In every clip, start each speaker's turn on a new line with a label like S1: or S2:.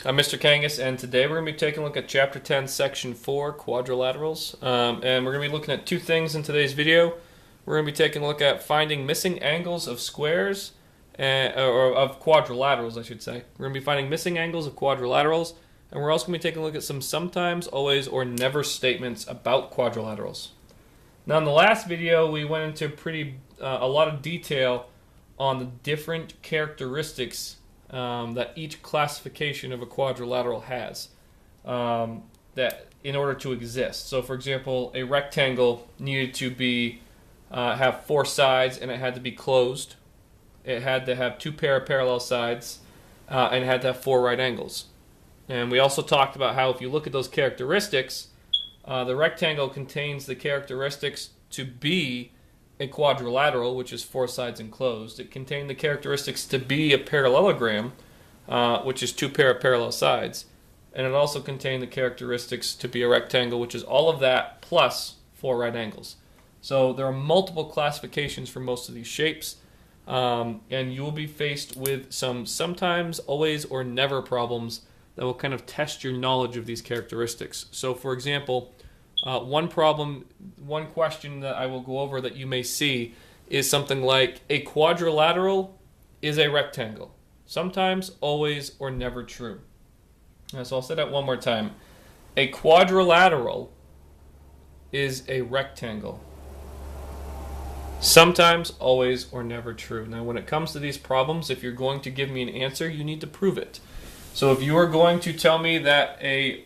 S1: I'm Mr. Kangas, and today we're going to be taking a look at Chapter 10, Section 4, Quadrilaterals. And we're going to be looking at two things in today's video. We're going to be taking a look at finding missing angles of squares, or of quadrilaterals, I should say. We're going to be finding missing angles of quadrilaterals, and we're also going to be taking a look at some sometimes, always, or never statements about quadrilaterals. Now, in the last video, we went into a lot of detail on the different characteristics that each classification of a quadrilateral has that in order to exist. So, for example, a rectangle needed to have four sides, and it had to be closed. It had to have two pair of parallel sides, and it had to have four right angles. And we also talked about how if you look at those characteristics, the rectangle contains the characteristics to be a quadrilateral, which is four sides enclosed. It contained the characteristics to be a parallelogram, which is two pair of parallel sides. And it also contained the characteristics to be a rectangle, which is all of that plus four right angles. So there are multiple classifications for most of these shapes, and you will be faced with some sometimes, always, or never problems that will kind of test your knowledge of these characteristics. So, for example, one question that I will go over that you may see is something like a quadrilateral is a rectangle. Sometimes, always, or never true. So I'll say that one more time. A quadrilateral is a rectangle. Sometimes, always, or never true. Now, when it comes to these problems, if you're going to give me an answer, you need to prove it. So if you are going to tell me that a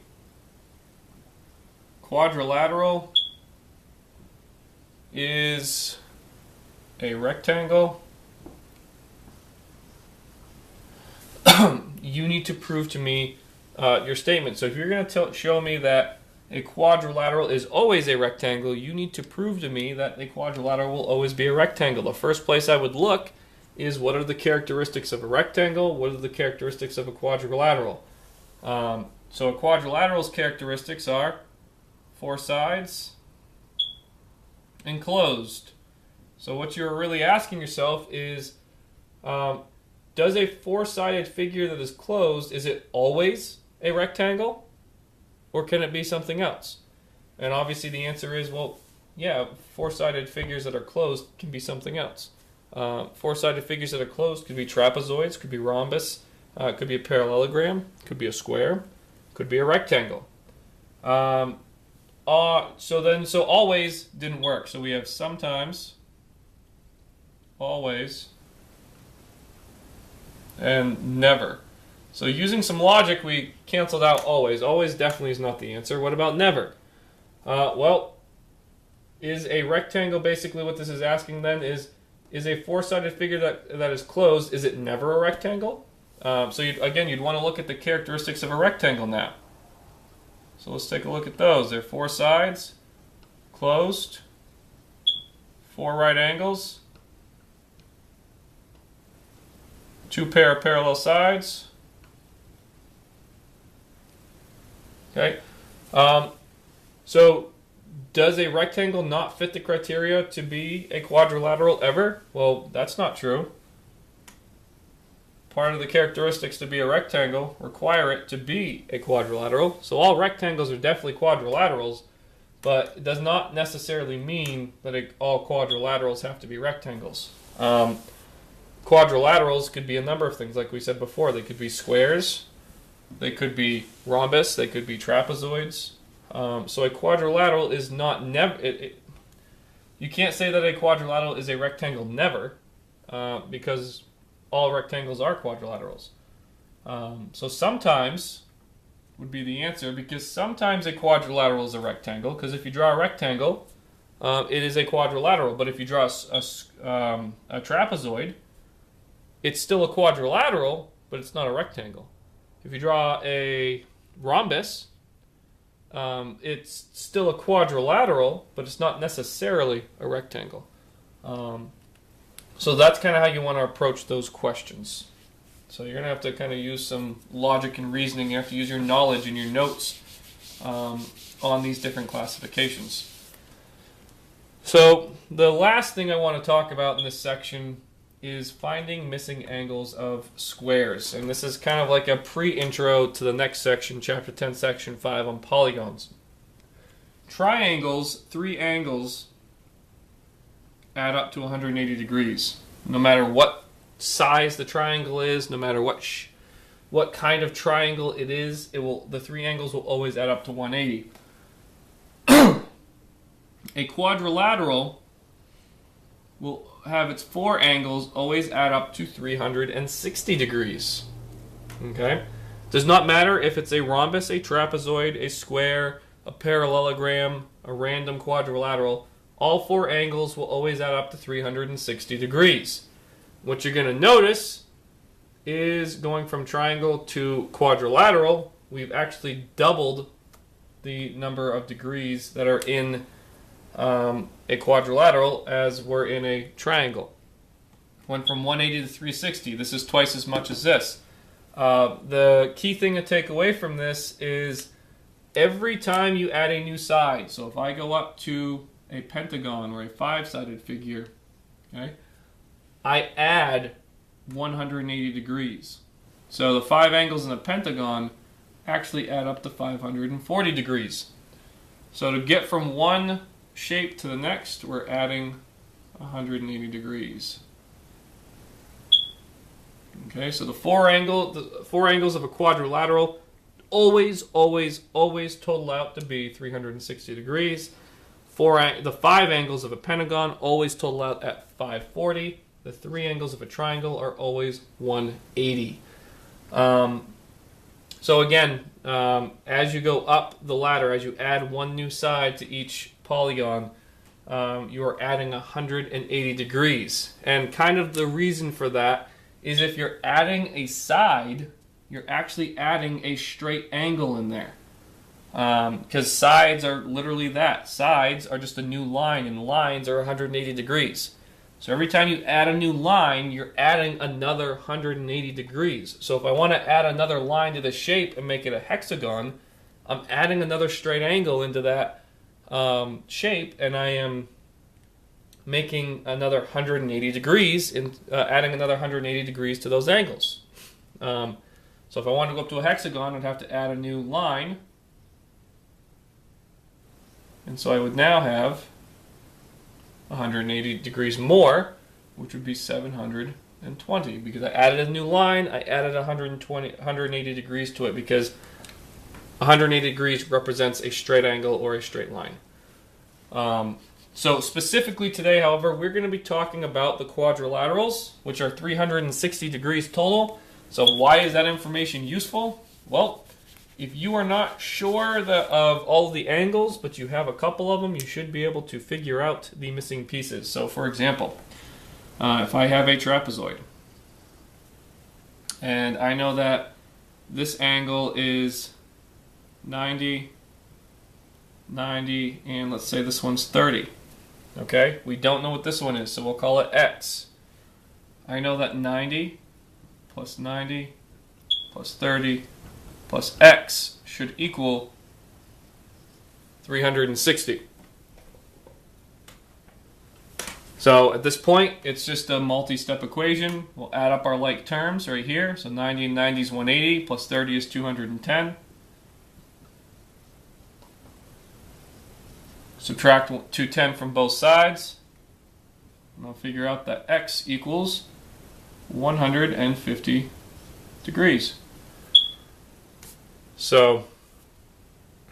S1: quadrilateral is a rectangle, you need to prove to me your statement. So if you're going to show me that a quadrilateral is always a rectangle, you need to prove to me that a quadrilateral will always be a rectangle. The first place I would look is what are the characteristics of a rectangle, what are the characteristics of a quadrilateral. So a quadrilateral's characteristics are four sides, enclosed. So what you're really asking yourself is, does a four-sided figure that is closed, is it always a rectangle? Or can it be something else? And obviously the answer is, well, yeah, four-sided figures that are closed can be something else. Four-sided figures that are closed could be trapezoids, could be rhombus, could be a parallelogram, could be a square, could be a rectangle. So always didn't work. So we have sometimes, always, and never. So using some logic, we canceled out always. Always definitely is not the answer. What about never? Well, is a rectangle basically what this is asking then is a four-sided figure that is closed, is it never a rectangle? So you'd want to look at the characteristics of a rectangle now. So let's take a look at those. There are four sides, closed, four right angles, two pair of parallel sides. Okay. So does a rectangle not fit the criteria to be a quadrilateral ever? Well, that's not true. Part of the characteristics to be a rectangle require it to be a quadrilateral. So all rectangles are definitely quadrilaterals, but it does not necessarily mean that all quadrilaterals have to be rectangles. Quadrilaterals could be a number of things, like we said before. They could be squares, they could be rhombus, they could be trapezoids. So a quadrilateral is not you can't say that a quadrilateral is a rectangle never, because all rectangles are quadrilaterals. So sometimes would be the answer, because sometimes a quadrilateral is a rectangle, because if you draw a rectangle, it is a quadrilateral. But if you draw a trapezoid, it's still a quadrilateral, but it's not a rectangle. If you draw a rhombus, it's still a quadrilateral, but it's not necessarily a rectangle. So that's kind of how you want to approach those questions. So you're going to have to kind of use some logic and reasoning. You have to use your knowledge and your notes on these different classifications. So the last thing I want to talk about in this section is finding missing angles of squares. And this is kind of like a pre-intro to the next section, Chapter 10, Section 5 on polygons. Triangles, three angles, add up to 180 degrees. No matter what size the triangle is, no matter what kind of triangle it is, the three angles will always add up to 180. A quadrilateral will have its four angles always add up to 360 degrees. Okay? Does not matter if it's a rhombus, a trapezoid, a square, a parallelogram, a random quadrilateral. All four angles will always add up to 360 degrees. What you're going to notice is going from triangle to quadrilateral, we've actually doubled the number of degrees that are in a quadrilateral as were in a triangle. Went from 180 to 360. This is twice as much as this. The key thing to take away from this is every time you add a new side, so if I go up to a pentagon or a five-sided figure, okay, I add 180 degrees. So the five angles in a pentagon actually add up to 540 degrees. So to get from one shape to the next, we're adding 180 degrees. Okay, so the four angles of a quadrilateral always total out to be 360 degrees. The five angles of a pentagon always total out at 540. The three angles of a triangle are always 180. So again, as you go up the ladder, as you add one new side to each polygon, you are adding 180 degrees. And kind of the reason for that is if you're adding a side, you're actually adding a straight angle in there. Because sides are literally that. Sides are just a new line, and lines are 180 degrees. So every time you add a new line, you're adding another 180 degrees. So if I want to add another line to the shape and make it a hexagon, I'm adding another straight angle into that shape, and I am making another 180 degrees, adding another 180 degrees to those angles. So if I wanted to go up to a hexagon, I'd have to add a new line. And so I would now have 180 degrees more, which would be 720, because I added a new line, I added 180 degrees to it, because 180 degrees represents a straight angle or a straight line. So specifically today, however, we're going to be talking about the quadrilaterals, which are 360 degrees total. So why is that information useful? Well, if you are not sure of all of the angles, but you have a couple of them, you should be able to figure out the missing pieces. So for example, if I have a trapezoid, and I know that this angle is 90, 90, and let's say this one's 30. Okay, we don't know what this one is, so we'll call it X. I know that 90 plus 90 plus 30 plus X should equal 360. So at this point, it's just a multi-step equation. We'll add up our like terms right here. So 90 and 90 is 180, plus 30 is 210. Subtract 210 from both sides, and I'll figure out that X equals 150 degrees. So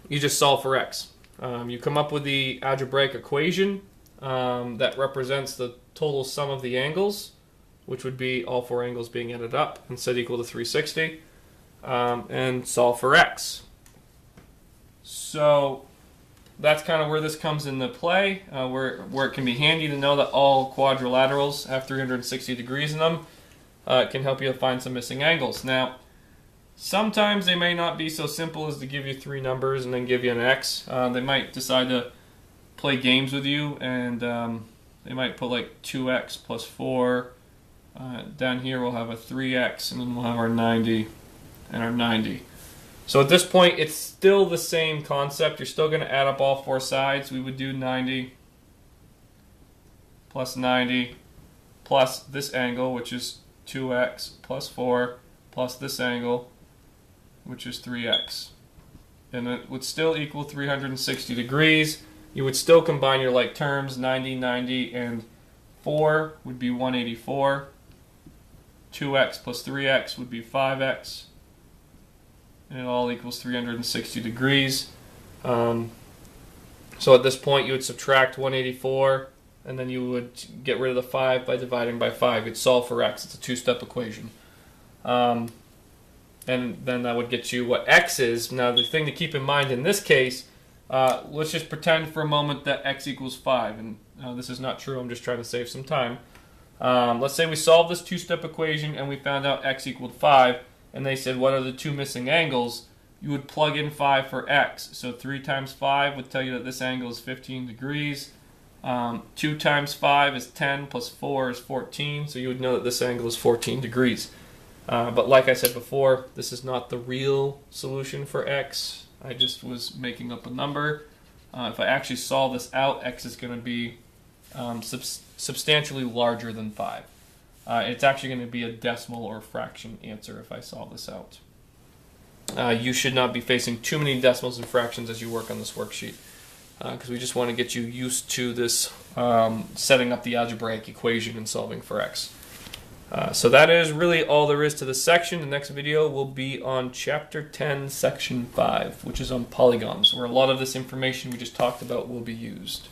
S1: you just solve for X. You come up with the algebraic equation that represents the total sum of the angles, which would be all four angles being added up, and set equal to 360, and solve for X. So that's kind of where this comes into play, where it can be handy to know that all quadrilaterals have 360 degrees in them. It can help you find some missing angles. Now, sometimes they may not be so simple as to give you three numbers and then give you an X. They might decide to play games with you, and they might put like 2x plus 4. Down here we'll have a 3x, and then we'll have our 90 and our 90. So at this point, it's still the same concept. You're still going to add up all four sides. We would do 90 plus 90 plus this angle, which is 2x, plus 4, plus this angle, which is 3x. And it would still equal 360 degrees. You would still combine your like terms, 90, 90, and 4 would be 184. 2x plus 3x would be 5x. And it all equals 360 degrees. So at this point you would subtract 184, and then you would get rid of the 5 by dividing by 5. You'd solve for x. It's a two-step equation. And then that would get you what x is. Now the thing to keep in mind in this case, let's just pretend for a moment that x equals 5. And this is not true, I'm just trying to save some time. Let's say we solved this two-step equation and we found out x equaled 5, and they said what are the two missing angles. You would plug in 5 for x. So 3 times 5 would tell you that this angle is 15 degrees. 2 times 5 is 10, plus 4 is 14, so you would know that this angle is 14 degrees. But like I said before, this is not the real solution for x. I just was making up a number. If I actually solve this out, x is going to be substantially larger than 5. It's actually going to be a decimal or fraction answer if I solve this out. You should not be facing too many decimals and fractions as you work on this worksheet, because we just want to get you used to this setting up the algebraic equation and solving for x. So that is really all there is to this section. The next video will be on Chapter 10, Section 5, which is on polygons, where a lot of this information we just talked about will be used.